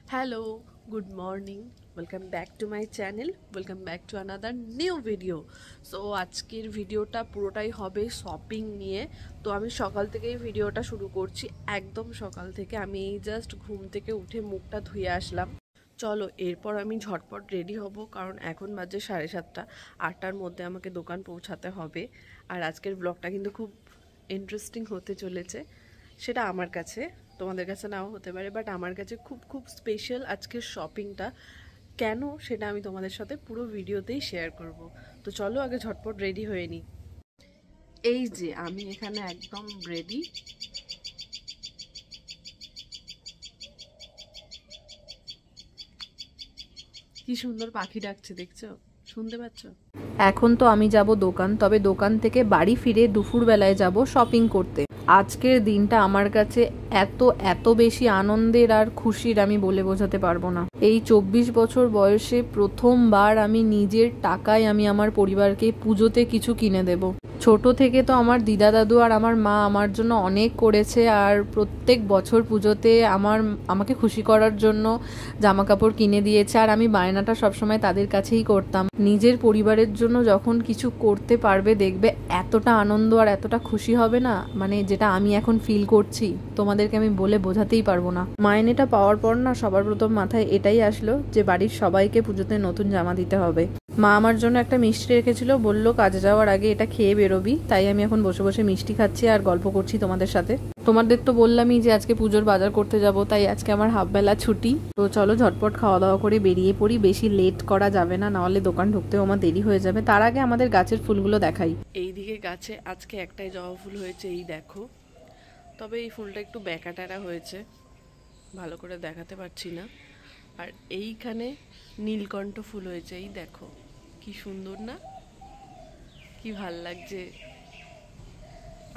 Hello, good morning. Welcome back to my channel. Welcome back to another new video. So আজকের ভিডিওটা পুরোটাই হবে shopping নিয়ে। তো আমি সকাল থেকেই ভিডিওটা শুরু করছি, একদম সকাল থেকে। আমি এই জাস্ট ঘুম থেকে উঠে মুখটা ধুয়ে আসলাম। চলো এরপর আমি ঝটপট রেডি হব, কারণ এখন বাজে 7:30। 8টার মধ্যে আমাকে দোকান পৌঁছাতে হবে। আর আজকের ব্লগটা কিন্তু খুব ইন্টারেস্টিং হতে চলেছে। সেটা আমার কাছে, তোমাদের কাছে নাও হতে পারে, বাট আমার কাছে খুব খুব স্পেশাল আজকের শপিংটা। কেন সেটা আমি তোমাদের সাথে পুরো ভিডিওতেই শেয়ার করব। তো চলো আগে ঝটপট রেডি হয়ে নিই। এই যে আমি এখানে একদম রেডি। কি সুন্দর পাখি ডাকছে, দেখছো? শুনতে পাচ্ছ? এখন তো আমি যাব দোকান, তবে দোকান থেকে বাড়ি ফিরে দুপুরবেলায় যাব শপিং করতে। আজকের দিনটা আমার কাছে এত এত বেশি আনন্দের আর খুশির, আমি বলে বোঝাতে পারবো না। এই 24 বছর বয়সে প্রথমবার আমি নিজের টাকায় আমি আমার পরিবারকে পুজোতে কিছু কিনে দেব। ছোট থেকে তো আমার দিদা দাদু আর আমার মা আমার জন্য অনেক করেছে, আর প্রত্যেক বছর পুজোতে আমাকে খুশি করার জন্য জামা কাপড় কিনে দিয়েছে, আর আমি বায়নাটা সবসময় তাদের কাছেই করতাম। নিজের পরিবারের জন্য যখন কিছু করতে পারবে, দেখবে এতটা আনন্দ আর এতটা খুশি হবে না, মানে যেটা আমি এখন ফিল করছি তোমাদেরকে আমি বলে বোঝাতেই পারবো না। মাইনেটা পাওয়ার পর না সবার প্রথম মাথায় এটাই আসলো যে বাড়ির সবাইকে পুজোতে নতুন জামা দিতে হবে। মা আমার জন্য একটা মিষ্টি রেখেছিল, বললো কাজে যাওয়ার আগে এটা খেয়ে বেরোবি। তাই আমি এখন বসে বসে মিষ্টি খাচ্ছি আর গল্প করছি তোমাদের সাথে। তোমাদের তো বললামই যে আজকে পুজোর বাজার করতে যাব, তাই আজকে আমার হাফবেলা ছুটি। তো চলো ঝটপট খাওয়া দাওয়া করে বেরিয়ে পড়ি, বেশি লেট করা যাবে না, নাহলে দোকান ঢুকতেও আমার দেরি হয়ে যাবে। তার আগে আমাদের গাছের ফুলগুলো দেখাই। এইদিকে গাছে আজকে একটাই জবা ফুল হয়েছে, এই দেখো। তবে এই ফুলটা একটু ব্যাকাটারা হয়েছে, ভালো করে দেখাতে পারছি না। আর এইখানে নীলকণ্ঠ ফুল হয়েছে, এই দেখো কি সুন্দর না, কি ভাল লাগছে।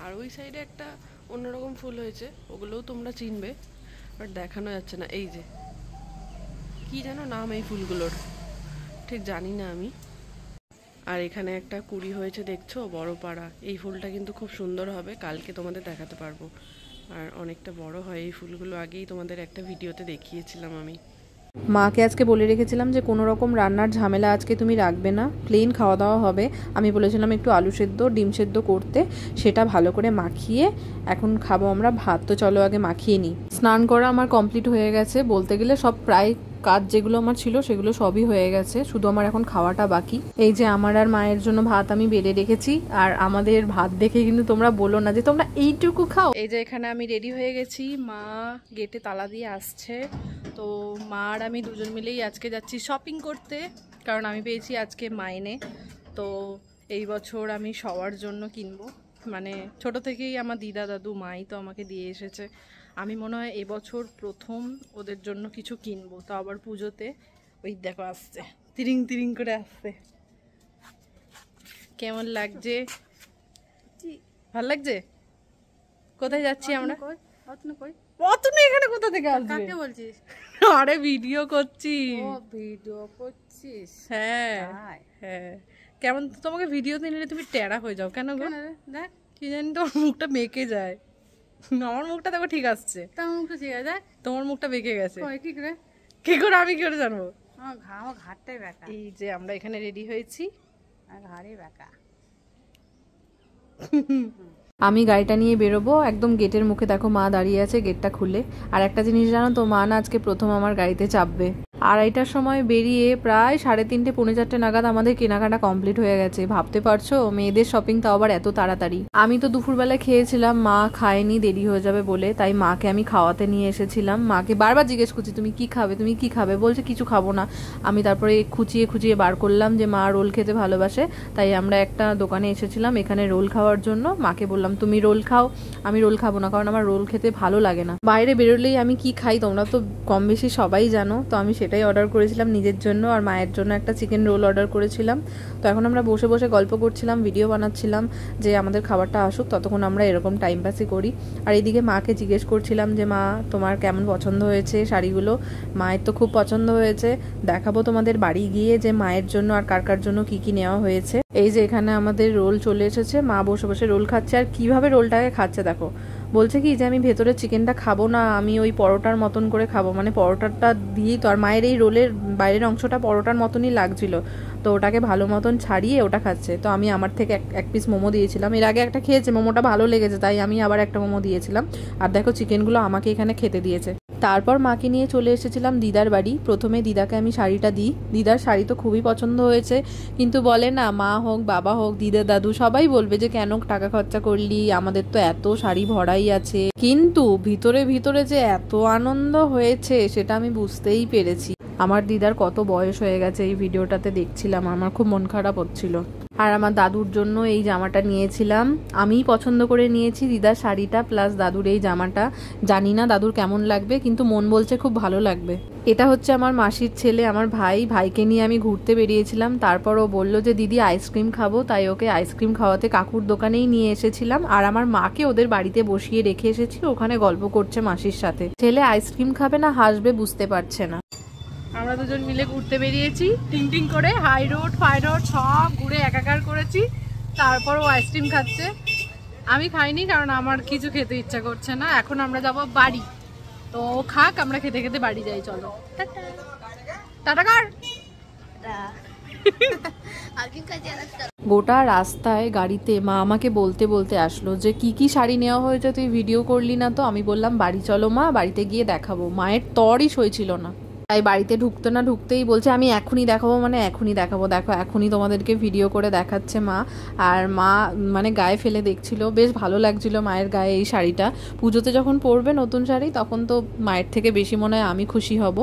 আর ওই সাইডে একটা অন্যরকম ফুল হয়েছে, ওগুলোও তোমরা চিনবে, বাট দেখানো যাচ্ছে না। এই যে কি যেন নাম এই ফুলগুলোর, ঠিক জানি না আমি। আর এখানে একটা কুড়ি হয়েছে, দেখছো, বড় পাড়া। এই ফুলটা কিন্তু খুব সুন্দর হবে, কালকে তোমাদের দেখাতে পারবো। আর অনেকটা বড় হয় এই ফুলগুলো, আগেই তোমাদের একটা ভিডিওতে দেখিয়েছিলাম আমি। মাকে আজকে বলে রেখেছিলাম যে কোনো রকম রান্নার ঝামেলা আজকে তুমি রাখবে না, প্লেন খাওয়া দাওয়া হবে। আমি বলেছিলাম একটু আলু সেদ্ধ ডিম সেদ্ধ করতে, সেটা ভালো করে মাখিয়ে এখন খাবো আমরা ভাত। তো চলো আগে মাখিয়ে নিই। স্নান করা আমার কমপ্লিট হয়ে গেছে, বলতে গেলে সব প্রায় কাজ যেগুলো আমার ছিল সেগুলো সবই হয়ে গেছে, শুধু আমার এখন খাওয়াটা বাকি। এই যে আমার আর মায়ের জন্য ভাত আমি বেড়ে রেখেছি, আর আমাদের ভাত দেখে কিন্তু তোমরা বলো না যে তোমরা এইটুকু খাও। এই যে এখানে আমি রেডি হয়ে গেছি, মা গেটে তালা দিয়ে আসছে। তো মা আর আমি দুজন মিলেই আজকে যাচ্ছি শপিং করতে, কারণ আমি পেয়েছি আজকে মাইনে। তো এই বছর আমি সবার জন্য কিনবো, মানে ছোট থেকেই আমার দিদা দাদু মাই তো আমাকে দিয়ে এসেছে। আমি মনে হয় এবছর প্রথম ওদের জন্য কিছু কিনবো, তো আবার পুজোতে। ওই দেখো আসছে, তিরিং তিরিং করে আসছে। কেমন লাগছে? ভাল লাগছে? কোথায় যাচ্ছি আমরা? অতনু এখানে কোথা থেকে আসবে? কাকে বলছিস? আরে ভিডিও করছি। ও ভিডিও করছিস? হ্যাঁ হ্যাঁ। কেমন তোমাকে ভিডিওতে নিলে তুমি টেরা হয়ে যাও কেন গো? দেখ কি জানি তোমার মুখটা বেঁকে যায়। আমার মুখটা দেখো ঠিক আসছে। তোমার মুখটা ঠিক আছে, তোমার মুখটা বেঁকে গেছে। কি করে? কি করে আমি কি করে জানবো? আমার ঘাটটাই বেঁকা। এই যে আমরা এখানে রেডি হয়েছি, আর ঘাড়ে বেঁকা। আমি গাড়িটা নিয়ে বেরোবো, একদম গেটের মুখে দেখো মা দাঁড়িয়ে আছে, গেটটা খুলে। আর একটা জিনিস জানো তো, মা না আজকে প্রথম আমার গাড়িতে চাপবে। 2:30টার সময় বেরিয়ে প্রায় 3:30 পৌনে 4টে নাগাদ আমাদের কেনাকাটা কমপ্লিট হয়ে গেছে। ভাবতে পারছো মেয়েদের শপিং তাও আবার এত তাড়াতাড়ি। আমি তো দুপুরবেলা খেয়েছিলাম, মা খায়নি, দেরি হয়ে যাবে বলে, তাই মাকে আমি খাওয়াতে নিয়ে এসেছিলাম। মাকে বারবার জিজ্ঞেস করছি তুমি কি খাবে, তুমি কি খাবে, বলছে কিছু খাবো না। আমি তারপরে খুঁচিয়ে খুঁচিয়ে বার করলাম যে মা রোল খেতে ভালোবাসে, তাই আমরা একটা দোকানে এসেছিলাম এখানে রোল খাওয়ার জন্য। মাকে বললাম তুমি রোল খাও, আমি রোল খাবো না, কারণ আমার রোল খেতে ভালো লাগে না। বাইরে বেরোলেই আমি কি খাই তোমরা তো কম বেশি সবাই জানো, তো আমি সেটাই অর্ডার করেছিলাম নিজের জন্য, আর মায়ের জন্য একটা চিকেন রোল অর্ডার করেছিলাম। তো এখন আমরা বসে বসে গল্প করছিলাম, ভিডিও বানাচ্ছিলাম যে আমাদের খাবারটা আসুক, ততক্ষণ আমরা এরকম টাইম পাসই করি। আর এইদিকে মাকে জিজ্ঞেস করছিলাম যে মা তোমার কেমন পছন্দ হয়েছে শাড়িগুলো। মায়ের তো খুব পছন্দ হয়েছে, দেখাবো তোমাদের বাড়ি গিয়ে যে মায়ের জন্য আর কার কার জন্য কি কি নেওয়া হয়েছে। এই যে এখানে আমাদের রোল চলে এসেছে, মা বসে বসে রোল খাচ্ছে, আর কিভাবে রোলটাকে খাচ্ছে দেখো। বলছে কি যে আমি ভেতরে চিকেনটা খাবো না, আমি ওই পরোটার মতন করে খাবো, মানে পরোটাটা দিয়েই তো, আর মায়ের এই রোলের বাইরের অংশটা পরোটার মতনই লাগছিল, তো ওটাকে ভালো মতন ছাড়িয়ে ওটা খাচ্ছে। তো আমি আমার থেকে এক পিস মোমো দিয়েছিলাম, এর আগে একটা খেয়েছে, মোমোটা ভালো লেগেছে, তাই আমি আবার একটা মোমো দিয়েছিলাম। আর দেখো চিকেনগুলো আমাকে এখানে খেতে দিয়েছে। তারপর মাকে নিয়ে চলে এসেছিলাম দিদার বাড়ি। প্রথমে দিদাকে আমি শাড়িটা দিই, দিদার শাড়ি তো খুবই পছন্দ হয়েছে, কিন্তু বলে না মা হোক বাবা হোক দিদা দাদু সবাই বলবে যে কেন টাকা খরচা করলি, আমাদের তো এত শাড়ি ভরাই আছে। কিন্তু ভিতরে ভিতরে যে এত আনন্দ হয়েছে সেটা আমি বুঝতেই পেরেছি। আমার দিদার কত বয়স হয়ে গেছে এই ভিডিওটাতে দেখছিলাম, আমার খুব মন খারাপ হচ্ছিল। আর আমার দাদুর জন্য এই জামাটা নিয়েছিলাম, আমিই পছন্দ করে নিয়েছি, দিদার শাড়িটা প্লাস দাদুর এই জামাটা। জানি না দাদুর কেমন লাগবে, কিন্তু মন বলছে খুব ভালো লাগবে। এটা হচ্ছে আমার মাসির ছেলে, আমার ভাইকে নিয়ে আমি ঘুরতে বেরিয়েছিলাম। তারপর ও বললো যে দিদি আইসক্রিম খাবো, তাই ওকে আইসক্রিম খাওয়াতে কাকুর দোকানেই নিয়ে এসেছিলাম। আর আমার মাকে ওদের বাড়িতে বসিয়ে রেখে এসেছি, ওখানে গল্প করছে মাসির সাথে। ছেলে আইসক্রিম খাবে না হাসবে বুঝতে পারছে না। আমরা দুজন মিলে ঘুরতে বেরিয়েছি, টিং টিং করে হাই রোড ফাই রোড সব ঘুরে একাকার করেছি। তারপর ও আইসক্রিম খাচ্ছে, আমি খাইনি কারণ আমার কিছু খেতে ইচ্ছা করছে না। এখন আমরা যাব বাড়ি, তো ও খাক, আমরা খেতে খেতে বাড়ি যাই। চলো টাটা কর। গোটা রাস্তায় গাড়িতে মা আমাকে বলতে বলতে আসলো যে কি কি শাড়ি নেওয়া হয়েছে তুই ভিডিও করলি না তো। আমি বললাম বাড়ি চলো মা, বাড়িতে গিয়ে দেখাবো। মায়ের তরই সইছিল না, তাই বাড়িতে ঢুকতে না ঢুকতেই বলছে আমি এখনই দেখাবো, মানে এখনই দেখাবো, দেখো এখনই তোমাদেরকে ভিডিও করে দেখাচ্ছে মা। আর মা মানে গায়ে ফেলে দেখছিল, বেশ ভালো লাগছিল মায়ের গায়ে এই শাড়িটা। পুজোতে যখন পরবে নতুন শাড়ি তখন তো মায়ের থেকে বেশি মনে হয় আমি খুশি হব।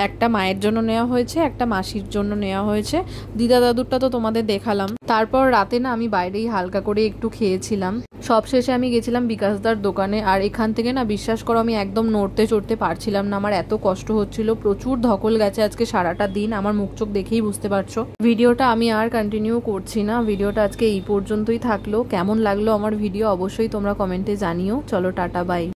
একটা মায়ের জন্য নেওয়া হয়েছে, একটা মাসির জন্য নেওয়া হয়েছে, দিদা দাদুরটা তো তোমাদের দেখালাম। তারপর রাতে না আমি বাইরেই হালকা করে একটু খেয়েছিলাম। সবশেষে আমি গেছিলাম বিকাশদার দোকানে, আর এখান থেকে না বিশ্বাস করো আমি একদম নড়তে চড়তে পারছিলাম না, আমার এত কষ্ট হচ্ছিল, প্রচুর ধকল গেছে আজকে সারাটা দিন, আমার মুখ চোখ দেখেই বুঝতে পারছো। ভিডিওটা আমি আর কন্টিনিউ করছি না, ভিডিওটা আজকে এই পর্যন্তই থাকলো। কেমন লাগলো আমার ভিডিও অবশ্যই তোমরা কমেন্টে জানিও। চলো টাটা বাই।